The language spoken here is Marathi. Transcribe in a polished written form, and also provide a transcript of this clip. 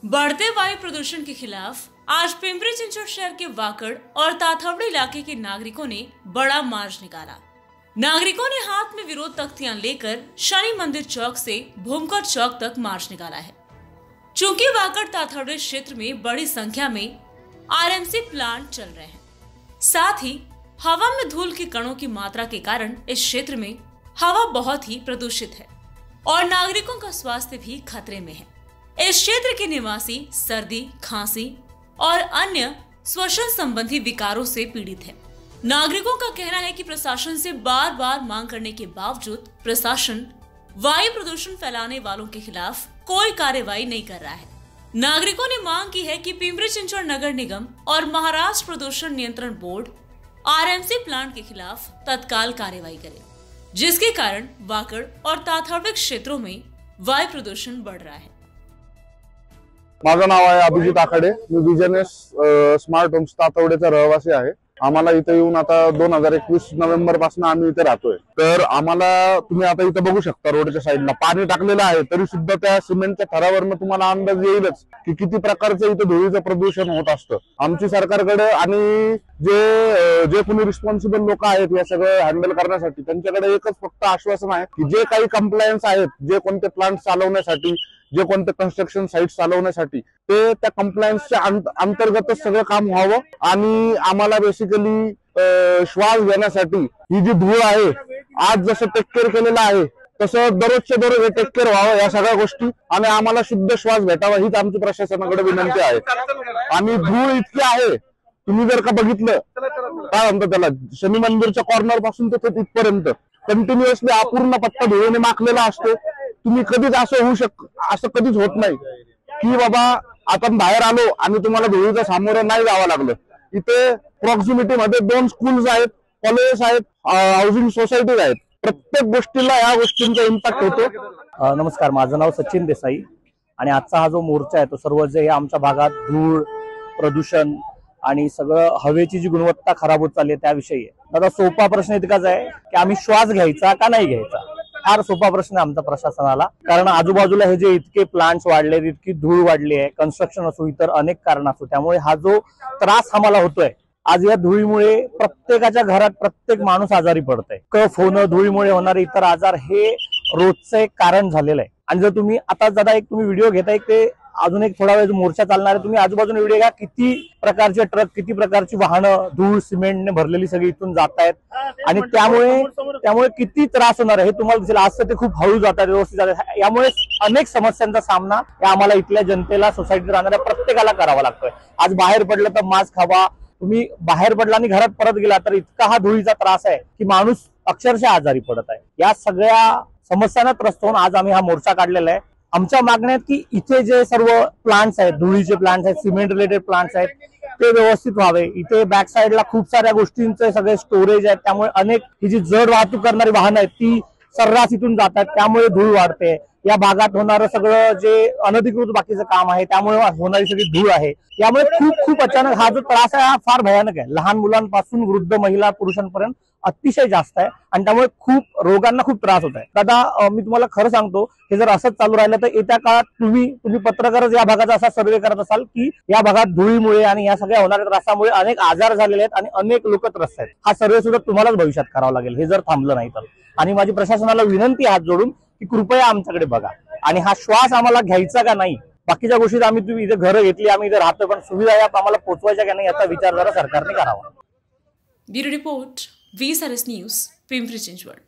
बढ़ते वायु प्रदूषण के खिलाफ आज पिंपरी चिंचवड शहर के वाकड़ और ताथवड़ी इलाके के नागरिकों ने बड़ा मार्च निकाला। नागरिकों ने हाथ में विरोध तख्तियां लेकर शनि मंदिर चौक से भूमकर चौक तक मार्च निकाला है। चूंकि वाकड़ ताथवड़ी क्षेत्र में बड़ी संख्या में आरएमसी प्लांट चल रहे हैं, साथ ही हवा में धूल के कणों की मात्रा के कारण इस क्षेत्र में हवा बहुत ही प्रदूषित है और नागरिकों का स्वास्थ्य भी खतरे में है। इस क्षेत्र के निवासी सर्दी, खांसी और अन्य श्वसन संबंधी विकारों से पीड़ित हैं। नागरिकों का कहना है कि प्रशासन से बार बार मांग करने के बावजूद प्रशासन वायु प्रदूषण फैलाने वालों के खिलाफ कोई कार्रवाई नहीं कर रहा है। नागरिकों ने मांग की है कि पिंपरी चिंचवड नगर निगम और महाराष्ट्र प्रदूषण नियंत्रण बोर्ड आरएमसी प्लांट के खिलाफ तत्काल कार्रवाई करे, जिसके कारण वाकड़ और ताथवड़ी क्षेत्रों में वायु प्रदूषण बढ़ रहा है। माझं नाव आहे अभिजित आखाडे। मी बिजनेस स्मार्ट होम्स ताथवडेचा रहिवासी आहे। आम्हाला इथे येऊन आता 2021 नोव्हेंबर पासून आम्ही इथे राहतोय। तर आम्हाला तुम्ही आता इथे बघू शकता रोडच्या साईडला पाणी टाकलेलं आहे, तरी सुद्धा त्या सिमेंटच्या थरावरनं तुम्हाला अंदाज येईलच की किती प्रकारचं इथे धुळीचं प्रदूषण होत असतं। आमची सरकारकडे आणि जे कोणी रिस्पॉन्सिबल लोक आहेत या सगळं हँडल करण्यासाठी त्यांच्याकडे एकच फक्त आश्वासन आहे की जे काही कंप्लायन्स आहेत, जे कोणते प्लांट चालवण्यासाठी, जे कोणते कन्स्ट्रक्शन साइट चालवण्यासाठी ते त्या कंप्लायन्सच्या अंतर्गतच सगळं काम व्हावं आणि आम्हाला बेसिकली श्वास घेण्यासाठी ही जी धूळ आहे, आज जसं टेक केअर केलेलं आहे तसं दररोजच्या दररोज टेक केअर व्हावं या सगळ्या गोष्टी आणि आम्हाला शुद्ध श्वास भेटावा हीच आमची प्रशासनाकडे विनंती आहे। आणि धूळ इतकी आहे, तुम्ही जर का बघितलं काय म्हणतात त्याला, शनी मंदिरच्या कॉर्नर पासून ते तिथपर्यंत कंटिन्युअसली अपूर्ण पट्टा धुळीने माखलेला असतो। तुम्ही कधीच असं कधीच होत नाही की बाबा आपण बाहेर आलो आणि तुम्हाला धुळीच्या सामोरं नाही जावं लागलं। इथे प्रॉक्सिमिटी मध्ये 2 स्कूल्स आहेत, कॉलेजेस आहेत, हाऊसिंग सोसायटीज आहेत। प्रत्येक गोष्टीला या गोष्टींचा इम्पॅक्ट होतो। नमस्कार, माझं नाव सचिन देसाई आणि आजचा हा जो मोर्चा आहे तो सर्व जे आमच्या भागात धूळ, प्रदूषण आणि सगळं हवेची जी गुणवत्ता खराब होत चालली आहे त्याविषयी आहे। दादा, सोपा प्रश्न इतकाच आहे की आम्ही श्वास घ्यायचा का नाही घ्यायचा, फार सोपा प्रश्न आहे आमचा प्रशासनाला। कारण आजूबाजूला हे जे इतके प्लांट्स वाढले, इतकी धूळ वाढली आहे, कन्स्ट्रक्शन असो, इतर अनेक कारण असो, त्यामुळे हा जो त्रास आम्हाला होतोय, आज या धुळीमुळे प्रत्येकाच्या घरात प्रत्येक माणूस आजारी पडतोय। कफ होणं, धुळीमुळे होणारे इतर आजार हे रोजचं एक कारण झालेलं आहे। आणि जर तुम्ही आता दादा एक तुम्ही व्हिडिओ घेताय, ते अजून एक थोडा वेळ मोर्चा चालणार आहे, तुम्ही आजूबाजूने व्हिडिओ घ्या, किती प्रकारचे ट्रक, किती प्रकारची वाहनं धूळ सिमेंटने भरलेली सगळी इथून जात आहेत आणि त्यामुळे किती त्रास होणार आहे हे तुम्हाला दिसेल। आज तर ते खूप हळू जातात, व्यवस्थित जातात, यामुळे अनेक समस्यांचा सामना आम्हाला इथल्या जनतेला, सोसायटीत राहणाऱ्या प्रत्येकाला करावा लागतोय। आज बाहेर पडलं तर मास्क हवा, तुम्ही बाहेर पडला आणि घरात परत गेला तर इतका हा धुळीचा त्रास आहे की माणूस अक्षरशः आजारी पडत आहे। या सगळ्या समस्यांना त्रस्त होऊन आज आम्ही हा मोर्चा काढलेला आहे। आमच्या मागण्या आहेत की इथे जे सर्व प्लांट्स आहेत, धुळीचे प्लांट्स आहेत, सिमेंट रिलेटेड प्लांट्स आहेत, ते व्यवस्थित व्हावे। इथे बॅक साईडला खूप साऱ्या गोष्टींचे सगळे स्टोरेज आहेत, त्यामुळे अनेक ही जी जड वाहतूक करणारी वाहनं आहेत ती सर्रास इथून जातात, त्यामुळे धूळ वाढते। या भागात होणारं सगळं जे अनधिकृत बाकीचं काम आहे त्यामुळे होणारी सगळी धूळ आहे, यामुळे खूप अचानक हा जो त्रास आहे हा फार भयानक आहे। लहान मुलांपासून वृद्ध महिला पुरुषांपर्यंत अतिशय जास्त आहे आणि त्यामुळे खूप रोगांना खूप त्रास होत आहे। दादा, मी तुम्हाला खरं सांगतो, हे जर असंच चालू राहिलं तर येत्या काळात तुम्ही पत्रकारच या भागाचा असा सर्वे करत असाल की या भागात धुळीमुळे आणि या सगळ्या होणाऱ्या त्रासामुळे अनेक आजार झालेले आहेत आणि अनेक लोक त्रस्त आहेत। हा सर्वे सुद्धा तुम्हालाच भविष्यात करावा लागेल हे जर थांबलं नाही तर। आणि माझी प्रशासनाला विनंती हात जोडून की कृपया आमच्याकडे बघा आणि हा श्वास आम्हाला घ्यायचा का नाही, बाकीच्या गोष्टी आम्ही तुम्ही इथे घरं घेतली, आम्ही इथे राहतोय, पण सुविधा या आम्हाला पोहोचवायच्या का नाही याचा विचार जरा सरकारने करावा। Bureau report, VSRS news, Pimpri Chinchwad.